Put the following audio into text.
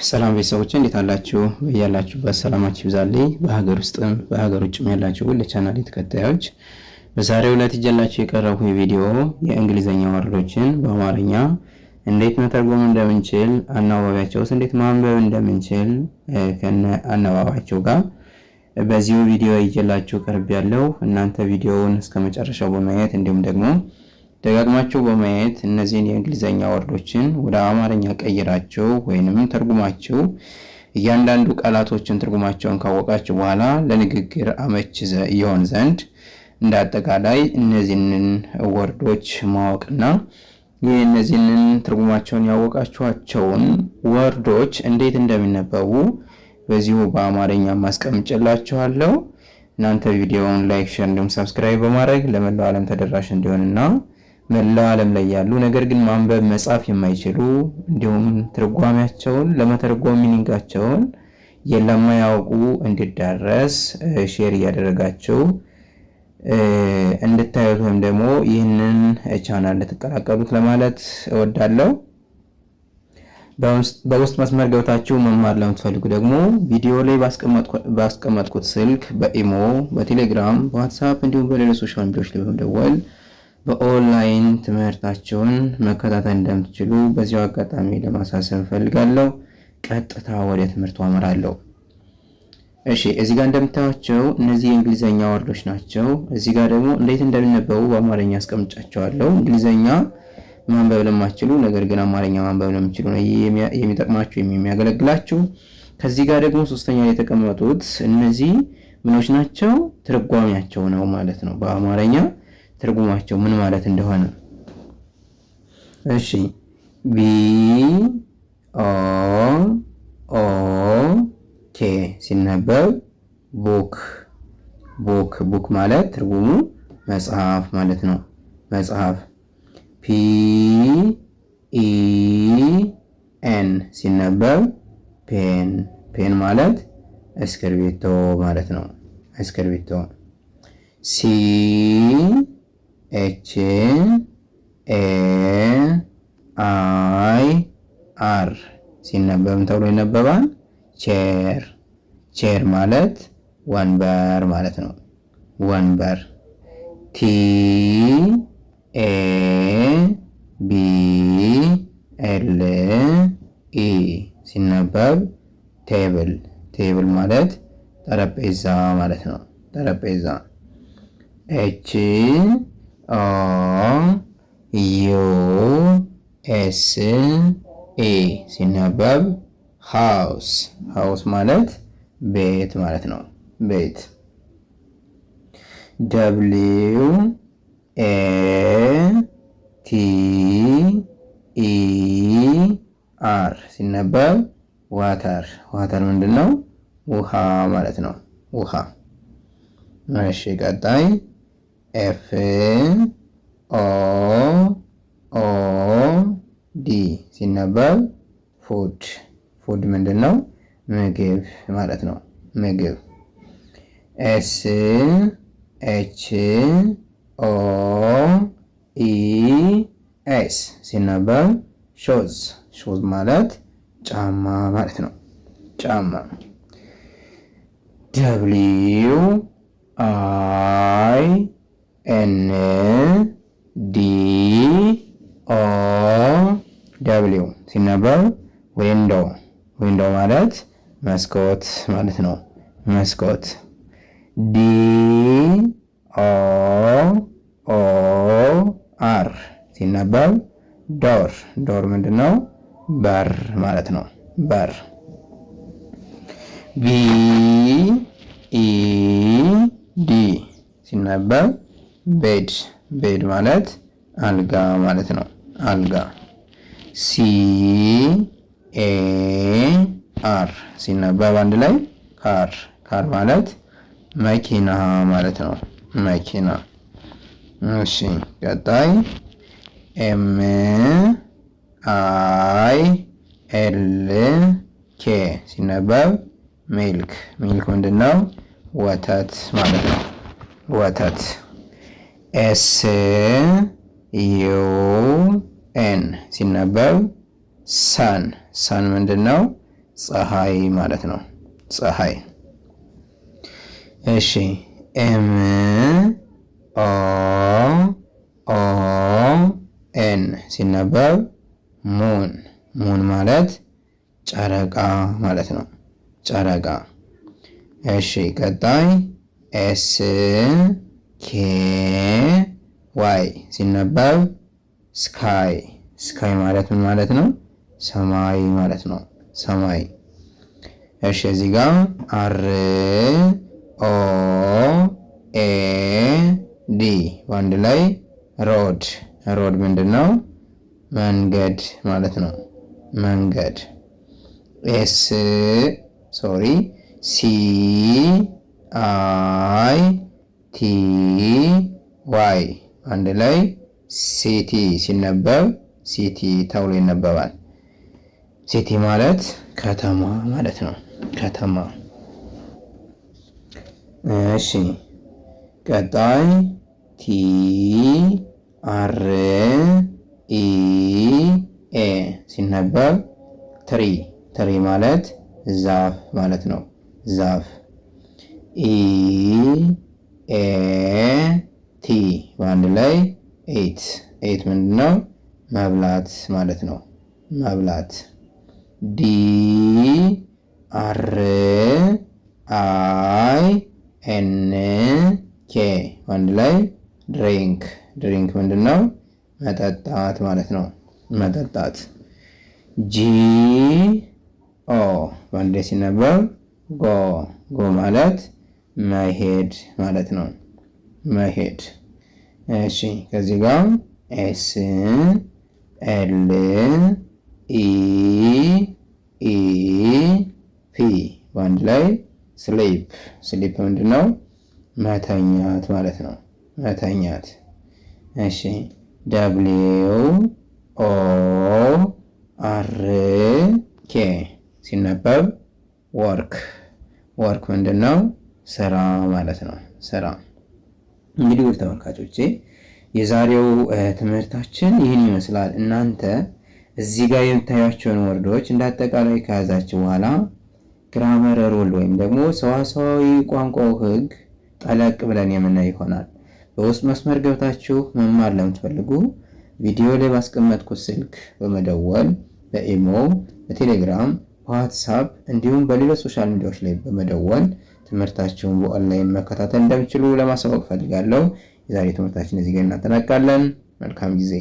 ሰላም ቤተሰቦች እንዴት አላችሁ? በያላችሁበት ሰላማችሁ ይብዛልኝ። በሀገር ውስጥም በሀገር ውጭም ያላችሁ ሁሉ ቻናሌ ተከታዮች በዛሬው ዕለት ይዤላችሁ የቀረብኩ ቪዲዮ የእንግሊዘኛ ወርዶችን በአማርኛ እንዴት መተርጎም እንደምንችል፣ አናባቢያቸውስ እንዴት ማንበብ እንደምንችል ከነ አናባቢያቸው ጋር በዚሁ ቪዲዮ ይዤላችሁ ቀርቤያለሁ። እናንተ ቪዲዮውን እስከመጨረሻው በማየት እንዲሁም ደግሞ ደጋግማችሁ በማየት እነዚህን የእንግሊዘኛ ወርዶችን ወደ አማርኛ ቀይራችሁ ወይንም ተርጉማችሁ እያንዳንዱ ቃላቶችን ትርጉማቸውን ካወቃችሁ በኋላ ለንግግር አመች ይሆን ዘንድ እንደ አጠቃላይ እነዚህን ወርዶች ማወቅና የእነዚህን ትርጉማቸውን ያወቃችኋቸውን ወርዶች እንዴት እንደሚነበቡ በዚሁ በአማርኛ ማስቀምጬላችኋለሁ። እናንተ ቪዲዮውን ላይክ፣ ሼር እንዲሁም ሰብስክራይብ በማድረግ ለመላው ዓለም ተደራሽ እንዲሆንና መላው ዓለም ላይ ያሉ ነገር ግን ማንበብ መጻፍ የማይችሉ እንዲሁም ትርጓሜያቸውን ለመተርጎም ሚኒንጋቸውን የለማያውቁ እንዲዳረስ ሼር እያደረጋችሁ እንድታዩት ወይም ደግሞ ይህንን ቻናል እንድትቀላቀሉት ለማለት እወዳለሁ። በውስጥ መስመር ገብታችሁ መማር ለምትፈልጉ ደግሞ ቪዲዮ ላይ ባስቀመጥኩት ስልክ በኢሞ፣ በቴሌግራም፣ በዋትስአፕ እንዲሁም በሌሎች ሶሻል ሚዲያዎች ላይ በመደወል በኦንላይን ትምህርታቸውን መከታተል እንደምትችሉ በዚሁ አጋጣሚ ለማሳሰብ ፈልጋለሁ። ቀጥታ ወደ ትምህርቱ አመራለሁ። እሺ፣ እዚህ ጋር እንደምታዩቸው እነዚህ የእንግሊዘኛ ወርዶች ናቸው። እዚህ ጋር ደግሞ እንዴት እንደሚነበቡ በአማርኛ አስቀምጫቸዋለሁ። እንግሊዘኛ ማንበብ ለማትችሉ ነገር ግን አማርኛ ማንበብ ለምትችሉ ነው የሚጠቅማችሁ የሚያገለግላችሁ። ከዚህ ጋር ደግሞ ሶስተኛ ላይ የተቀመጡት እነዚህ ምኖች ናቸው? ትርጓሜያቸው ነው ማለት ነው። በአማርኛ ትርጉማቸው ምን ማለት እንደሆነ እሺ። ቢ ኦ ኦ ኬ ሲነበብ ቡክ ቡክ ቡክ ማለት ትርጉሙ መጽሐፍ ማለት ነው። መጽሐፍ። ፒ ኢ ኤን ሲነበብ ፔን ፔን ማለት እስክርቢቶ ማለት ነው። እስክርቢቶ። ሲ ኤች ኤ አይ አር ሲነበብ ተብሎ ይነበባል ቼር ቼር ማለት ወንበር ማለት ነው። ወንበር። ቲ ኤ ቢ ኤል ኢ ሲነበብ ቴብል ቴብል ማለት ጠረጴዛ ማለት ነው። ጠረጴዛ። ኤች ኦ ዩ ኤስ ኤ ሲነበብ ሃውስ ሃውስ ማለት ቤት ማለት ነው። ቤት። ደብሊው ኤ ቲ ኢ አር ሲነበብ ዋተር ዋተር ምንድን ነው? ውሃ ማለት ነው። ውሃ። እሺ፣ ቀጣይ ኤፍ ኦ ኦ ዲ ሲነበብ ፉድ ፉድ ምንድን ነው? ምግብ ማለት ነው። ምግብ። ኤስ ኤች ኦ ኢ ኤስ ሲነበብ ሾዝ ሾዝ ማለት ጫማ ማለት ነው። ጫማ። ደብሊው አይ ኤን ዲ ኦ ደብሊው ሲነበብ ዊንዶ ዊንዶ ማለት መስኮት ማለት ነው። መስኮት። ዲ ኦ ኦ አር ሲነበብ ዶር ዶር ምንድን ነው? በር ማለት ነው። በር። ቢ ኢ ዲ ሲነበብ ቤድ ቤድ ማለት አልጋ ማለት ነው። አልጋ። ሲ ኤ አር ሲነበብ አንድ ላይ ካር ካር ማለት መኪና ማለት ነው። መኪና። እሺ፣ ቀጣይ ኤም አይ ኤል ኬ ሲነበብ ሚልክ ሚልክ ምንድን ነው? ወተት ማለት ነው። ወተት። ኤስ ዩ ኤን ሲነበብ ሰን ሰን ምንድን ነው? ፀሐይ ማለት ነው። ፀሐይ። እሺ ኤም ኦ ኦ ኤን ሲነበብ ሙን። ሙን ማለት ጨረቃ ማለት ነው። ጨረቃ። እሺ ቀጣይ ኤስ ኬ ዋይ ሲነበብ ስካይ። ስካይ ማለት ምን ማለት ነው? ሰማይ ማለት ነው። ሰማይ። እሺ እዚህ ጋር አር ኦ ኤ ዲ በአንድ ላይ ሮድ። ሮድ ምንድን ነው? መንገድ ማለት ነው። መንገድ። ሲ አይ ቲ ዋይ አንድ ላይ ሲቲ ሲነበብ ሲቲ ተብሎ ይነበባል። ሲቲ ማለት ከተማ ማለት ነው። ከተማ። እሺ ቀጣይ ቲ አር ኢ ኤ ሲነበብ ትሪ። ትሪ ማለት ዛፍ ማለት ነው። ዛፍ። ኢ ኤ ቲ በአንድ ላይ ኤት። ኤት ምንድን ነው? መብላት ማለት ነው። መብላት። ዲ አር አይ ኤን ኬ በአንድ ላይ ድሪንክ። ድሪንክ ምንድን ነው? መጠጣት ማለት ነው። መጠጣት። ጂ ኦ በአንድ ላይ ሲነበብ ጎ። ጎ ማለት መሄድ ማለት ነው። መሄድ። እሺ ከዚህ ጋር ኤስ ኤል ኢ ኢ ፒ በአንድ ላይ ስሊፕ። ስሊፕ ምንድን ነው? መተኛት ማለት ነው። መተኛት። እሺ ደብሊው ኦ አር ኬ ሲነበብ ወርክ። ወርክ ምንድን ነው? ስራ ማለት ነው። ስራ። እንግዲህ ውድ ተመልካቾቼ የዛሬው ትምህርታችን ይህን ይመስላል። እናንተ እዚህ ጋር የምታዩቸውን ወርዶች እንዳጠቃላይ ከያዛችሁ በኋላ ግራመር ሩል ወይም ደግሞ ሰዋሰዋዊ ቋንቋው ህግ ጠለቅ ብለን የምናይ ይሆናል። በውስጥ መስመር ገብታችሁ መማር ለምትፈልጉ ቪዲዮ ላይ ባስቀመጥኩት ስልክ በመደወል በኢሞ፣ በቴሌግራም፣ በዋትስአፕ እንዲሁም በሌሎች ሶሻል ሚዲያዎች ላይ በመደወል ትምህርታችሁን በኦንላይን መከታተል እንደምትችሉ ለማሳወቅ ፈልጋለሁ። የዛሬ ትምህርታችን እዚህ ጋር እናጠናቅቃለን። መልካም ጊዜ።